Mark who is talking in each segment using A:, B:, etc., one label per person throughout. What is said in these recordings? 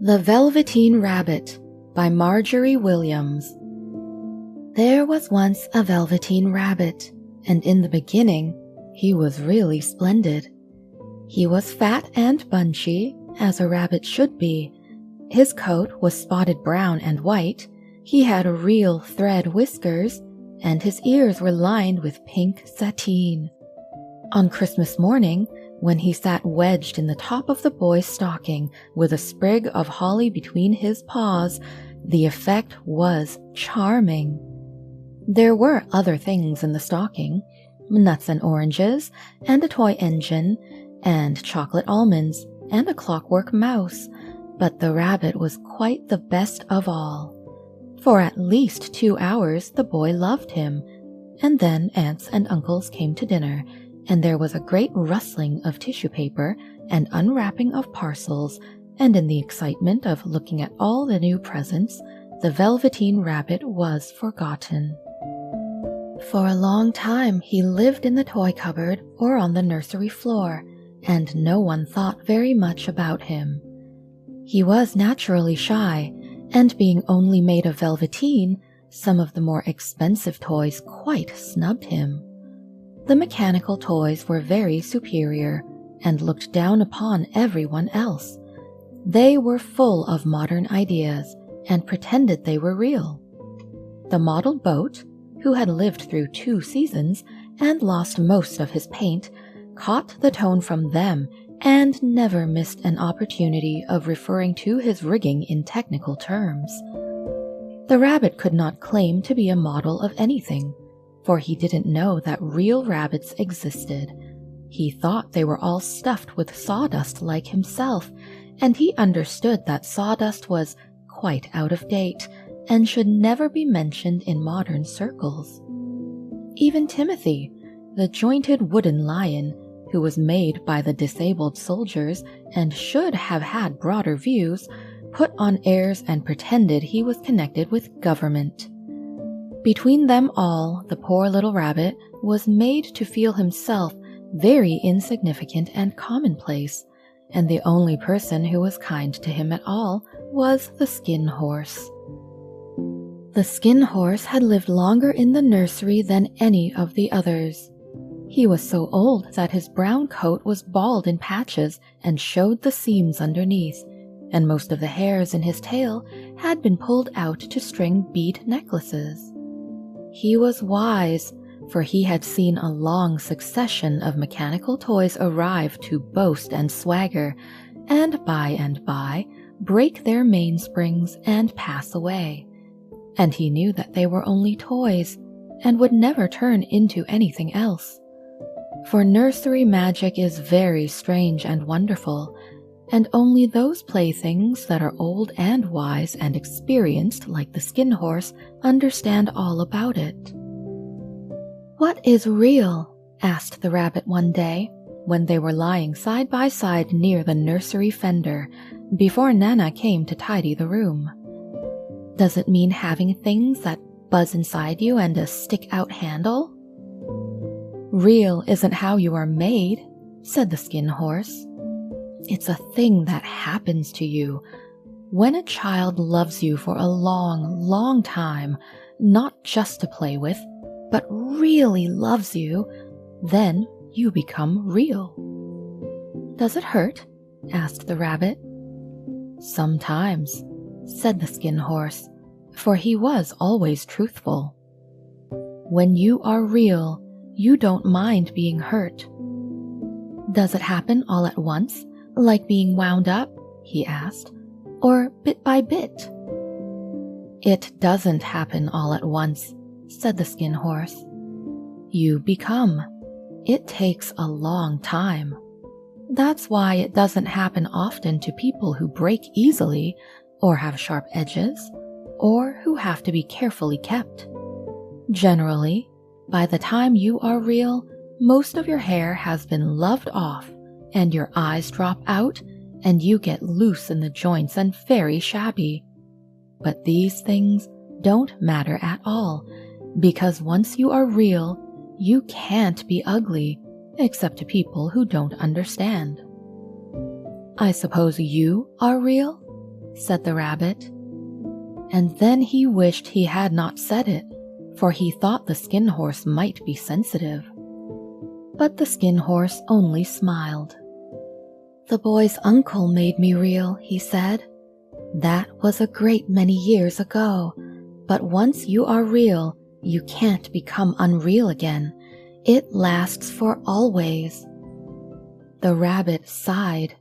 A: The Velveteen Rabbit by Margery Williams. There was once a Velveteen Rabbit, and in the beginning, he was really splendid. He was fat and bunchy, as a rabbit should be. His coat was spotted brown and white, he had real thread whiskers, and his ears were lined with pink sateen. On Christmas morning, when he sat wedged in the top of the boy's stocking with a sprig of holly between his paws, the effect was charming. There were other things in the stocking, nuts and oranges, and a toy engine, and chocolate almonds, and a clockwork mouse, but the rabbit was quite the best of all. For at least 2 hours the boy loved him, and then aunts and uncles came to dinner, and there was a great rustling of tissue paper and unwrapping of parcels, and in the excitement of looking at all the new presents, the Velveteen Rabbit was forgotten. For a long time he lived in the toy cupboard or on the nursery floor, and no one thought very much about him. He was naturally shy, and being only made of velveteen, some of the more expensive toys quite snubbed him. The mechanical toys were very superior and looked down upon everyone else. They were full of modern ideas and pretended they were real. The model boat, who had lived through 2 seasons and lost most of his paint, caught the tone from them and never missed an opportunity of referring to his rigging in technical terms. The rabbit could not claim to be a model of anything, for he didn't know that real rabbits existed. He thought they were all stuffed with sawdust like himself, and he understood that sawdust was quite out of date and should never be mentioned in modern circles. Even Timothy, the jointed wooden lion, who was made by the disabled soldiers and should have had broader views, put on airs and pretended he was connected with government. Between them all, the poor little rabbit was made to feel himself very insignificant and commonplace, and the only person who was kind to him at all was the Skin Horse. The Skin Horse had lived longer in the nursery than any of the others. He was so old that his brown coat was bald in patches and showed the seams underneath, and most of the hairs in his tail had been pulled out to string bead necklaces. He was wise, for he had seen a long succession of mechanical toys arrive to boast and swagger, and by break their mainsprings and pass away. And he knew that they were only toys, and would never turn into anything else. For nursery magic is very strange and wonderful, and only those playthings that are old and wise and experienced like the Skin Horse understand all about it. "What is real?" asked the rabbit one day, when they were lying side by side near the nursery fender, before Nana came to tidy the room. "Does it mean having things that buzz inside you and a stick-out handle?" "Real isn't how you are made," said the Skin Horse. "It's a thing that happens to you. When a child loves you for a long, long time, not just to play with, but really loves you, then you become real." "Does it hurt?" asked the rabbit. "Sometimes," said the Skin Horse, for he was always truthful. "When you are real, you don't mind being hurt." "Does it happen all at once, like being wound up?" he asked, "or bit by bit?" "It doesn't happen all at once," said the Skin Horse. "You become. It takes a long time. That's why it doesn't happen often to people who break easily, or have sharp edges, or who have to be carefully kept. Generally, by the time you are real, most of your hair has been loved off, and your eyes drop out, and you get loose in the joints and very shabby. But these things don't matter at all, because once you are real, you can't be ugly, except to people who don't understand." "I suppose you are real?" said the rabbit. And then he wished he had not said it, for he thought the Skin Horse might be sensitive. But the Skin Horse only smiled. "The boy's uncle made me real," he said. "That was a great many years ago, but once you are real, you can't become unreal again. It lasts for always." The rabbit sighed.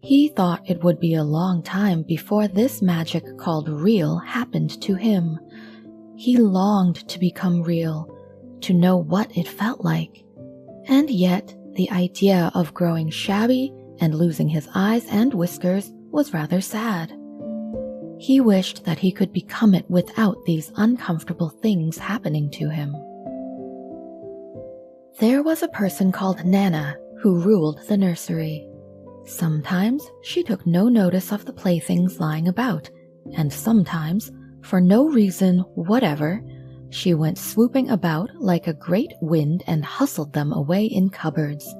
A: He thought it would be a long time before this magic called real happened to him. He longed to become real, to know what it felt like. And yet, the idea of growing shabby and losing his eyes and whiskers was rather sad. He wished that he could become it without these uncomfortable things happening to him. There was a person called Nana who ruled the nursery. Sometimes she took no notice of the playthings lying about, and sometimes, for no reason whatever, she went swooping about like a great wind and hustled them away in cupboards.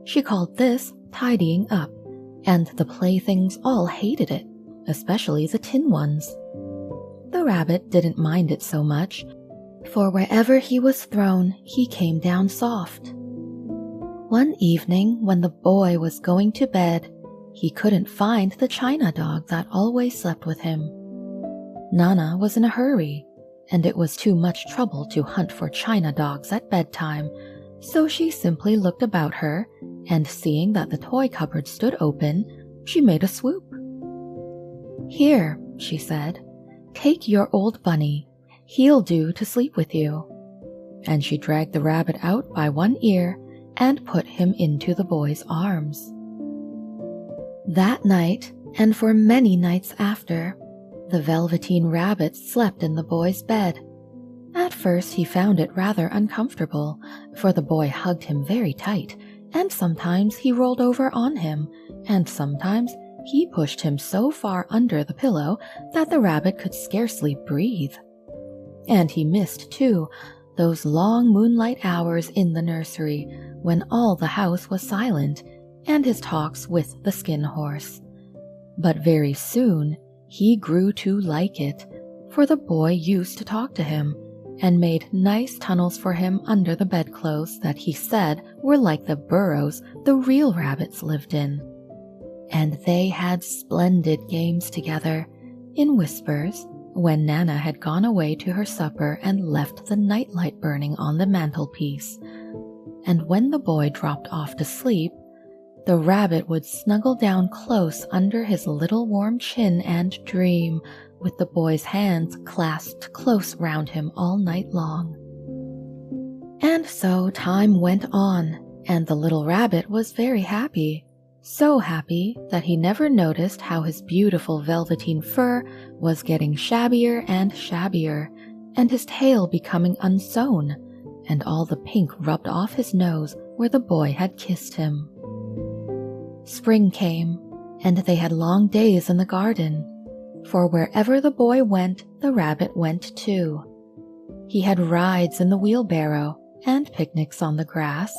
A: She called this tidying up, and the playthings all hated it, especially the tin ones. The rabbit didn't mind it so much, for wherever he was thrown, he came down soft. One evening, when the boy was going to bed, he couldn't find the china dog that always slept with him. Nana was in a hurry, and it was too much trouble to hunt for china dogs at bedtime, so she simply looked about her, and seeing that the toy cupboard stood open, she made a swoop. "Here," she said, "take your old bunny. He'll do to sleep with you." And she dragged the rabbit out by one ear and put him into the boy's arms. That night, and for many nights after, the Velveteen rabbit slept in the boy's bed. At first he found it rather uncomfortable, for the boy hugged him very tight, and sometimes he rolled over on him, and sometimes he pushed him so far under the pillow that the rabbit could scarcely breathe. And he missed, too, those long moonlight hours in the nursery when all the house was silent, and his talks with the Skin Horse. But very soon he grew to like it, for the boy used to talk to him, and made nice tunnels for him under the bedclothes that he said were like the burrows the real rabbits lived in. And they had splendid games together, in whispers, when Nana had gone away to her supper and left the nightlight burning on the mantelpiece. And when the boy dropped off to sleep, the rabbit would snuggle down close under his little warm chin and dream, with the boy's hands clasped close round him all night long. And so time went on, and the little rabbit was very happy. So happy that he never noticed how his beautiful velveteen fur was getting shabbier and shabbier, and his tail becoming unsewn, and all the pink rubbed off his nose where the boy had kissed him. Spring came, and they had long days in the garden, for wherever the boy went, the rabbit went too. He had rides in the wheelbarrow, and picnics on the grass,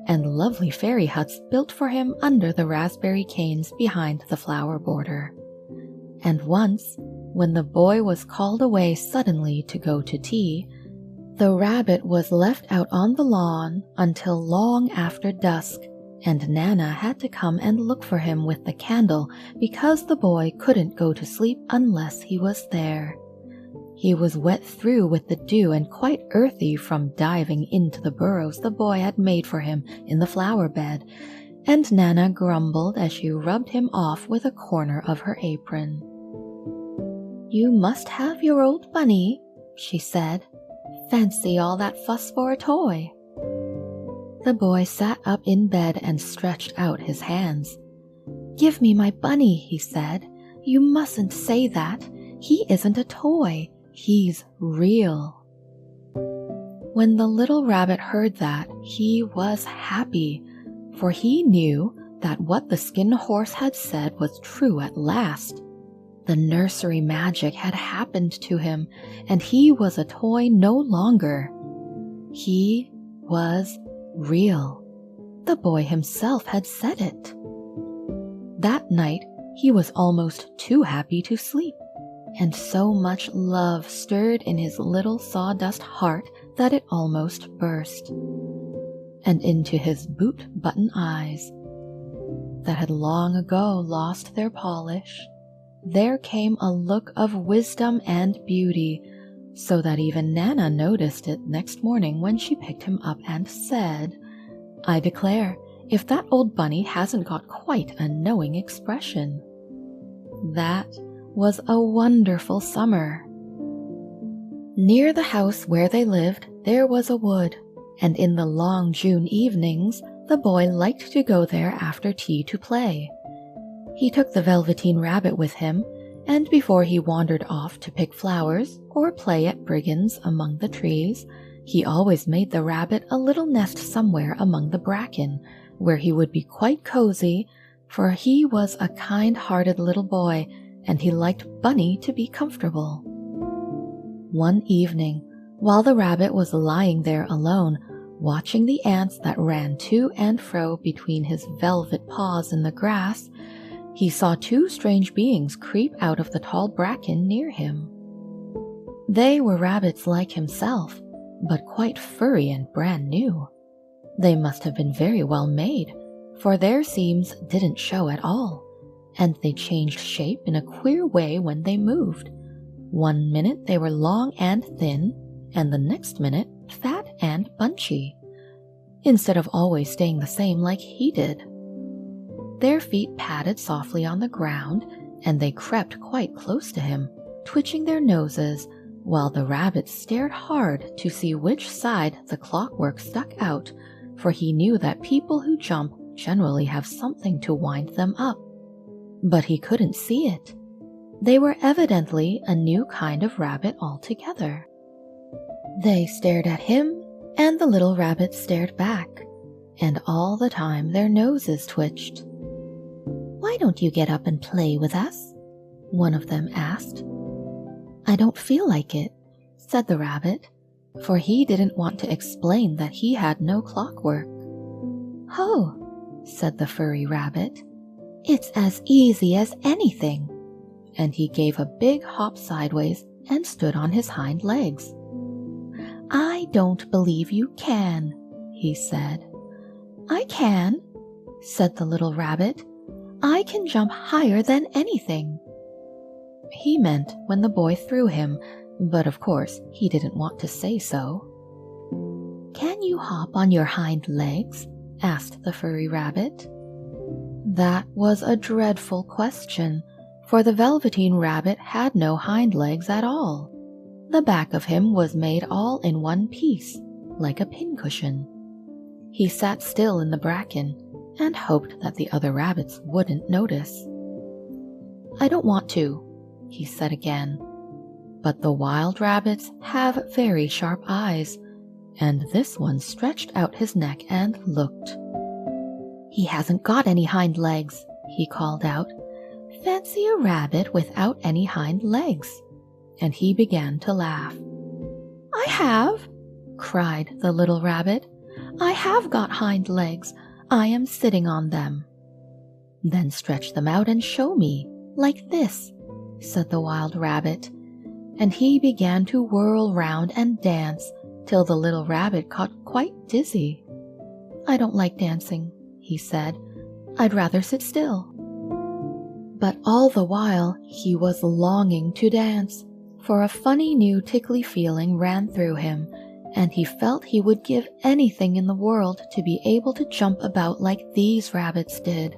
A: and lovely fairy huts built for him under the raspberry canes behind the flower border. And once, when the boy was called away suddenly to go to tea, the rabbit was left out on the lawn until long after dusk, and Nana had to come and look for him with the candle because the boy couldn't go to sleep unless he was there. He was wet through with the dew and quite earthy from diving into the burrows the boy had made for him in the flower bed, and Nana grumbled as she rubbed him off with a corner of her apron. "You must have your old bunny," she said. "Fancy all that fuss for a toy." The boy sat up in bed and stretched out his hands. "Give me my bunny," he said. "You mustn't say that. He isn't a toy. He's real." When the little rabbit heard that, he was happy, for he knew that what the Skin Horse had said was true at last. The nursery magic had happened to him, and he was a toy no longer. He was real. The boy himself had said it. That night, He was almost too happy to sleep, and so much love stirred in his little sawdust heart that it almost burst. And into his boot-button eyes, that had long ago lost their polish, there came a look of wisdom and beauty, so that even Nana noticed it next morning when she picked him up and said, "I declare, if that old bunny hasn't got quite a knowing expression." That was a wonderful summer. Near the house where they lived, there was a wood, and in the long June evenings, the boy liked to go there after tea to play. He took the Velveteen Rabbit with him, and before he wandered off to pick flowers or play at brigands among the trees, he always made the rabbit a little nest somewhere among the bracken, where he would be quite cozy, for he was a kind-hearted little boy, and he liked Bunny to be comfortable. One evening, while the rabbit was lying there alone, watching the ants that ran to and fro between his velvet paws in the grass, he saw two strange beings creep out of the tall bracken near him. They were rabbits like himself, but quite furry and brand new. They must have been very well made, for their seams didn't show at all, and they changed shape in a queer way when they moved. One minute they were long and thin, and the next minute fat and bunchy, instead of always staying the same like he did. Their feet padded softly on the ground, and they crept quite close to him, twitching their noses, while the rabbit stared hard to see which side the clockwork stuck out, for he knew that people who jump generally have something to wind them up. But he couldn't see it. They were evidently a new kind of rabbit altogether. They stared at him, and the little rabbit stared back, and all the time their noses twitched. "Why don't you get up and play with us?" one of them asked. "I don't feel like it," said the rabbit, for he didn't want to explain that he had no clockwork. "Oh," said the furry rabbit, "it's as easy as anything," and he gave a big hop sideways and stood on his hind legs. "I don't believe you can," he said. "I can," said the little rabbit. "I can jump higher than anything." He meant when the boy threw him, but of course he didn't want to say so. "Can you hop on your hind legs?" asked the furry rabbit. That was a dreadful question, for the Velveteen Rabbit had no hind legs at all. The back of him was made all in one piece, like a pincushion. He sat still in the bracken and hoped that the other rabbits wouldn't notice. "I don't want to," he said again. But the wild rabbits have very sharp eyes, and this one stretched out his neck and looked. "He hasn't got any hind legs," he called out. "Fancy a rabbit without any hind legs." And he began to laugh. "I have," cried the little rabbit. "I have got hind legs. I am sitting on them." "Then stretch them out and show me, like this," said the wild rabbit, and he began to whirl round and dance till the little rabbit got quite dizzy. "I don't like dancing," he said. "I'd rather sit still." But all the while he was longing to dance, for a funny new tickly feeling ran through him, and he felt he would give anything in the world to be able to jump about like these rabbits did.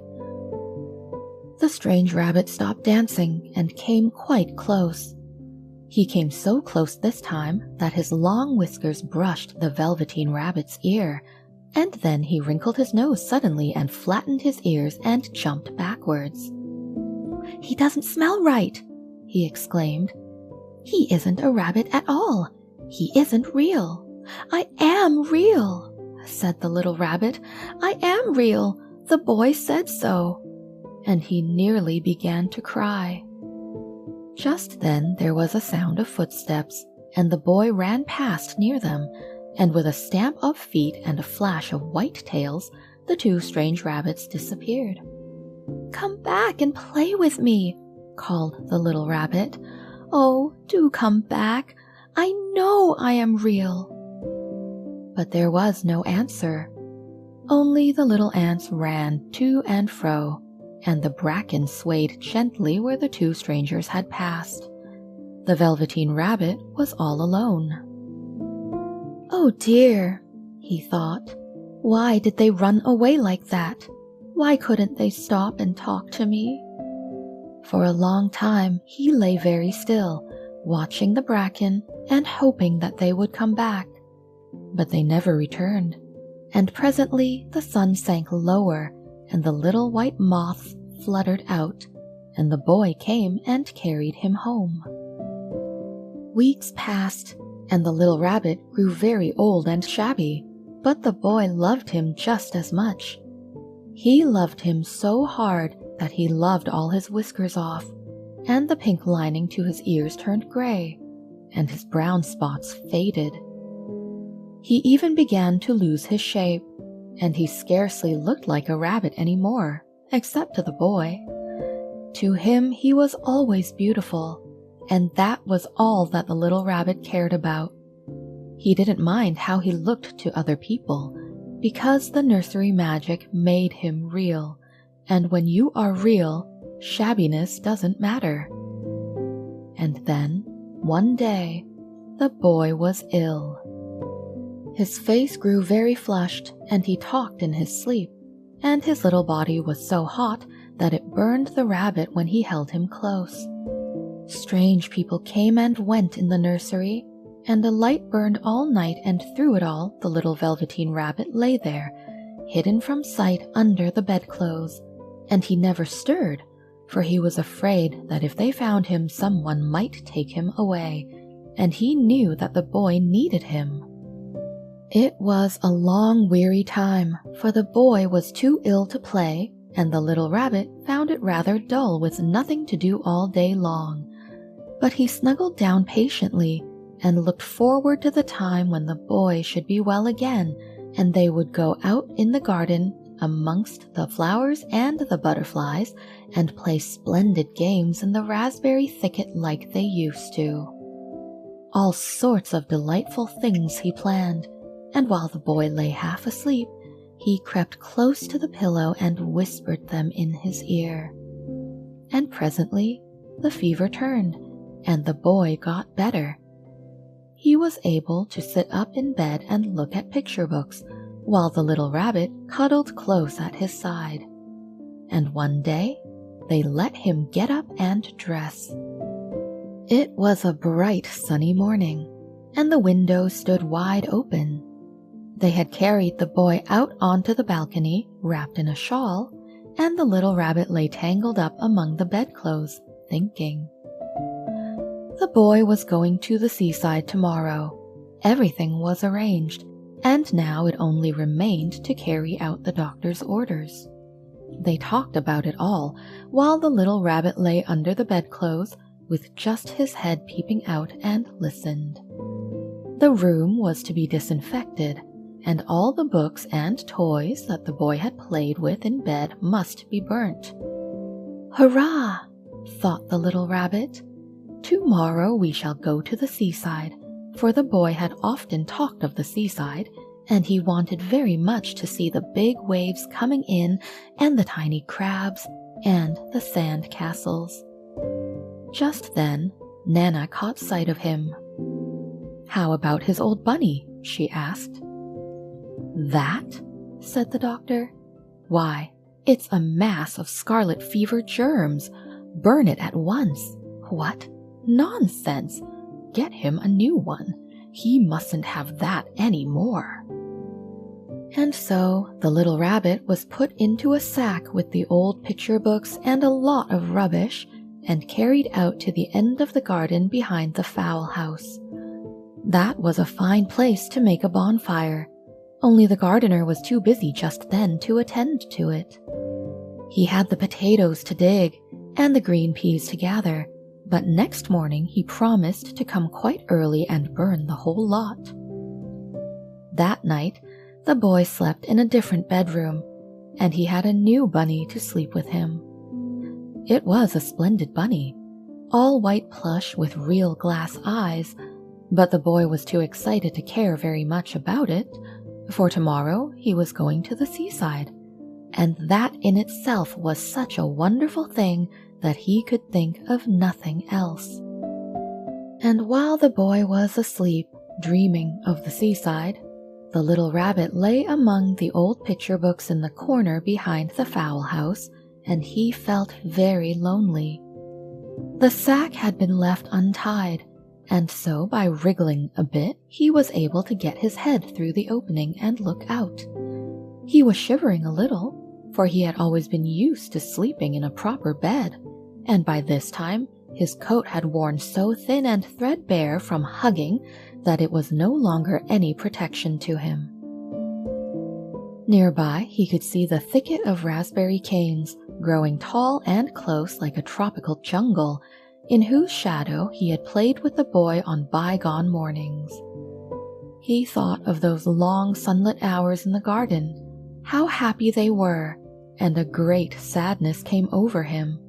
A: The strange rabbit stopped dancing and came quite close. He came so close this time that his long whiskers brushed the Velveteen Rabbit's ear, and then he wrinkled his nose suddenly and flattened his ears and jumped backwards. "He doesn't smell right," he exclaimed. "He isn't a rabbit at all. He isn't real." "I am real," said the little rabbit. "I am real. The boy said so." And he nearly began to cry. Just then there was a sound of footsteps, and the boy ran past near them, and with a stamp of feet and a flash of white tails, the two strange rabbits disappeared. "Come back and play with me," called the little rabbit. "Oh, do come back. I know I am real." But there was no answer. Only the little ants ran to and fro, and the bracken swayed gently where the two strangers had passed. The Velveteen Rabbit was all alone. "Oh dear," he thought. "Why did they run away like that? Why couldn't they stop and talk to me?" For a long time he lay very still, watching the bracken and hoping that they would come back. But they never returned, and presently the sun sank lower and the little white moths fluttered out, and the boy came and carried him home. Weeks passed, and the little rabbit grew very old and shabby, but the boy loved him just as much. He loved him so hard that he loved all his whiskers off, and the pink lining to his ears turned gray, and his brown spots faded. He even began to lose his shape, and he scarcely looked like a rabbit anymore, except to the boy. To him he was always beautiful, and that was all that the little rabbit cared about. He didn't mind how he looked to other people, because the nursery magic made him real, and when you are real, shabbiness doesn't matter. And then, one day, the boy was ill. His face grew very flushed, and he talked in his sleep, and his little body was so hot that it burned the rabbit when he held him close. Strange people came and went in the nursery, and a light burned all night, and through it all the little Velveteen Rabbit lay there, hidden from sight under the bedclothes, and he never stirred, for he was afraid that if they found him someone might take him away, and he knew that the boy needed him. It was a long, weary time, for the boy was too ill to play, and the little rabbit found it rather dull with nothing to do all day long. But he snuggled down patiently and looked forward to the time when the boy should be well again, and they would go out in the garden amongst the flowers and the butterflies and play splendid games in the raspberry thicket like they used to. All sorts of delightful things he planned, and while the boy lay half asleep, he crept close to the pillow and whispered them in his ear. And presently the fever turned, and the boy got better. He was able to sit up in bed and look at picture books, while the little rabbit cuddled close at his side. And one day they let him get up and dress. It was a bright sunny morning, and the window stood wide open. They had carried the boy out onto the balcony, wrapped in a shawl, and the little rabbit lay tangled up among the bedclothes, thinking. The boy was going to the seaside tomorrow. Everything was arranged, and now it only remained to carry out the doctor's orders. They talked about it all, while the little rabbit lay under the bedclothes, with just his head peeping out, and listened. The room was to be disinfected, and all the books and toys that the boy had played with in bed must be burnt. "Hurrah!" thought the little rabbit. "Tomorrow we shall go to the seaside," for the boy had often talked of the seaside, and he wanted very much to see the big waves coming in, and the tiny crabs, and the sand castles. Just then, Nana caught sight of him. "How about his old bunny?" she asked. "That?" said the doctor. "Why, it's a mass of scarlet fever germs. Burn it at once." "What? Nonsense! Get him a new one. He mustn't have that any more." And so the little rabbit was put into a sack with the old picture books and a lot of rubbish, and carried out to the end of the garden behind the fowl house. That was a fine place to make a bonfire, only the gardener was too busy just then to attend to it. He had the potatoes to dig and the green peas to gather, but next morning he promised to come quite early and burn the whole lot. That night the boy slept in a different bedroom, and he had a new bunny to sleep with him. It was a splendid bunny, all white plush with real glass eyes, but the boy was too excited to care very much about it, for tomorrow he was going to the seaside, and that in itself was such a wonderful thing that he could think of nothing else. And while the boy was asleep, dreaming of the seaside, the little rabbit lay among the old picture books in the corner behind the fowl house, and he felt very lonely. The sack had been left untied, and so by wriggling a bit, he was able to get his head through the opening and look out. He was shivering a little, for he had always been used to sleeping in a proper bed, and by this time his coat had worn so thin and threadbare from hugging that it was no longer any protection to him. Nearby, he could see the thicket of raspberry canes, growing tall and close like a tropical jungle, in whose shadow he had played with the boy on bygone mornings. He thought of those long sunlit hours in the garden, how happy they were, and a great sadness came over him.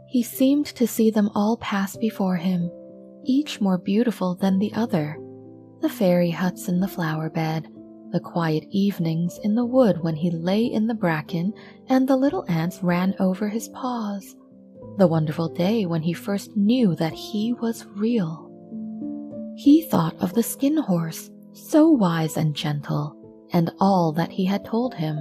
A: He seemed to see them all pass before him, each more beautiful than the other. The fairy huts in the flower bed, the quiet evenings in the wood when he lay in the bracken and the little ants ran over his paws, the wonderful day when he first knew that he was real. He thought of the skin horse, so wise and gentle, and all that he had told him.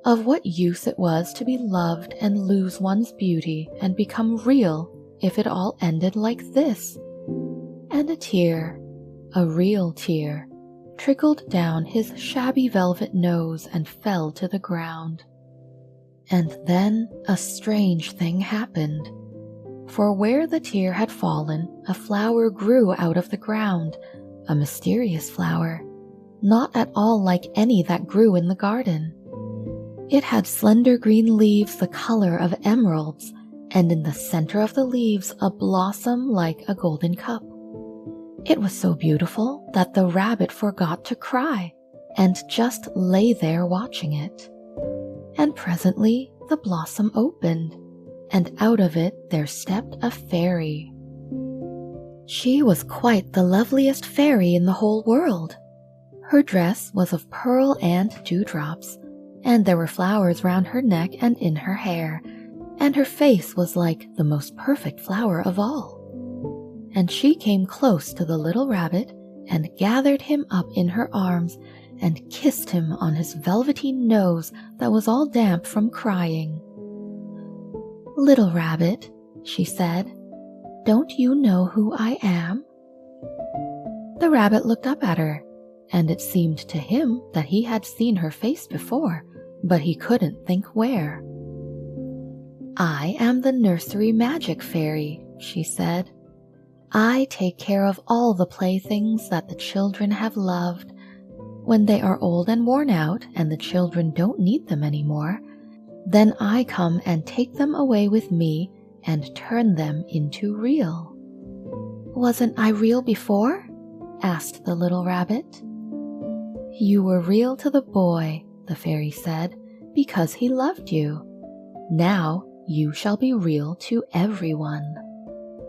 A: Of what use it was to be loved and lose one's beauty and become real if it all ended like this. And a tear, a real tear, trickled down his shabby velvet nose and fell to the ground. And then a strange thing happened. For where the tear had fallen, a flower grew out of the ground, a mysterious flower, not at all like any that grew in the garden. It had slender green leaves the color of emeralds, and in the center of the leaves a blossom like a golden cup. It was so beautiful that the rabbit forgot to cry and just lay there watching it. And presently the blossom opened, and out of it there stepped a fairy. She was quite the loveliest fairy in the whole world. Her dress was of pearl and dewdrops, and there were flowers round her neck and in her hair, and her face was like the most perfect flower of all. And she came close to the little rabbit and gathered him up in her arms and kissed him on his velveteen nose that was all damp from crying. "Little rabbit," she said, "don't you know who I am?" The rabbit looked up at her, and it seemed to him that he had seen her face before, but he couldn't think where. "I am the nursery magic fairy," she said. "I take care of all the playthings that the children have loved. When they are old and worn out and the children don't need them anymore, then I come and take them away with me and turn them into real." "Wasn't I real before?" asked the little rabbit. "You were real to the boy," the fairy said, "because he loved you. Now you shall be real to everyone."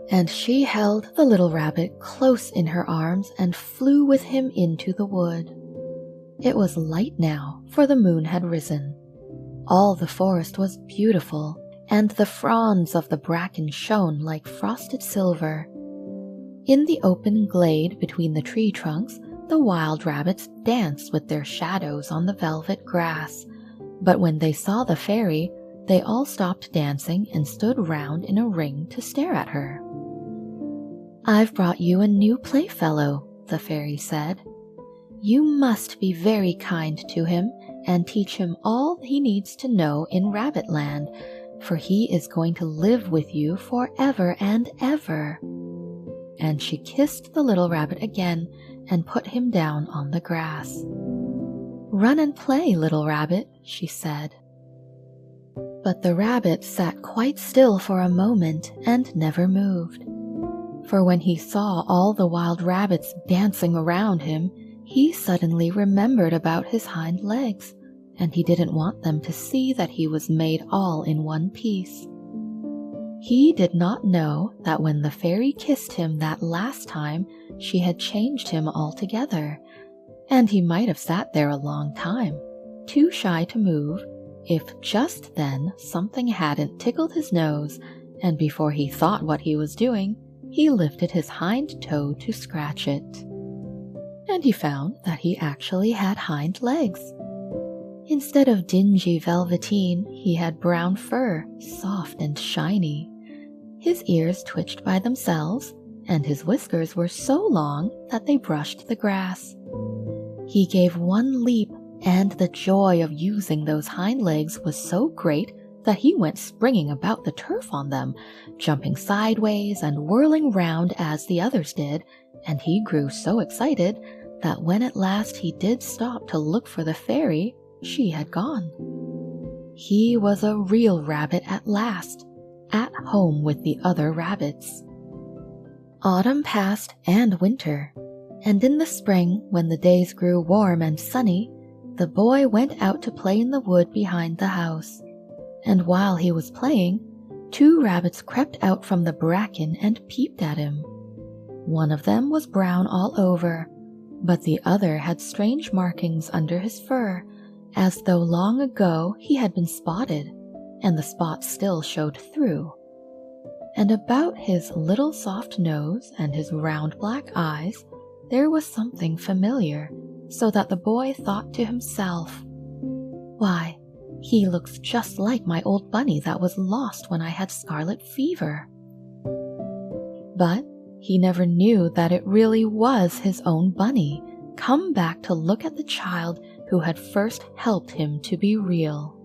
A: And she held the little rabbit close in her arms and flew with him into the wood. It was light now, for the moon had risen. All the forest was beautiful, and the fronds of the bracken shone like frosted silver. In the open glade between the tree trunks, the wild rabbits danced with their shadows on the velvet grass, but when they saw the fairy, they all stopped dancing and stood round in a ring to stare at her. "I've brought you a new playfellow," the fairy said. "You must be very kind to him and teach him all he needs to know in Rabbitland, for he is going to live with you forever and ever." And she kissed the little rabbit again and put him down on the grass. "Run and play, little rabbit," she said. But the rabbit sat quite still for a moment and never moved. For when he saw all the wild rabbits dancing around him, he suddenly remembered about his hind legs, and he didn't want them to see that he was made all in one piece. He did not know that when the fairy kissed him that last time, she had changed him altogether, and he might have sat there a long time, too shy to move, if just then something hadn't tickled his nose, and before he thought what he was doing, he lifted his hind toe to scratch it. And he found that he actually had hind legs. Instead of dingy velveteen, he had brown fur, soft and shiny. His ears twitched by themselves, and his whiskers were so long that they brushed the grass. He gave one leap, and the joy of using those hind legs was so great that he went springing about the turf on them, jumping sideways and whirling round as the others did, and he grew so excited that when at last he did stop to look for the fairy, she had gone. He was a real rabbit at last, at home with the other rabbits. Autumn passed and winter, and in the spring, when the days grew warm and sunny, the boy went out to play in the wood behind the house. And while he was playing, 2 rabbits crept out from the bracken and peeped at him. One of them was brown all over, but the other had strange markings under his fur, as though long ago he had been spotted, and the spots still showed through. And about his little soft nose and his round black eyes there was something familiar, so that the boy thought to himself, "Why, he looks just like my old bunny that was lost when I had scarlet fever." But he never knew that it really was his own bunny, come back to look at the child who had first helped him to be real.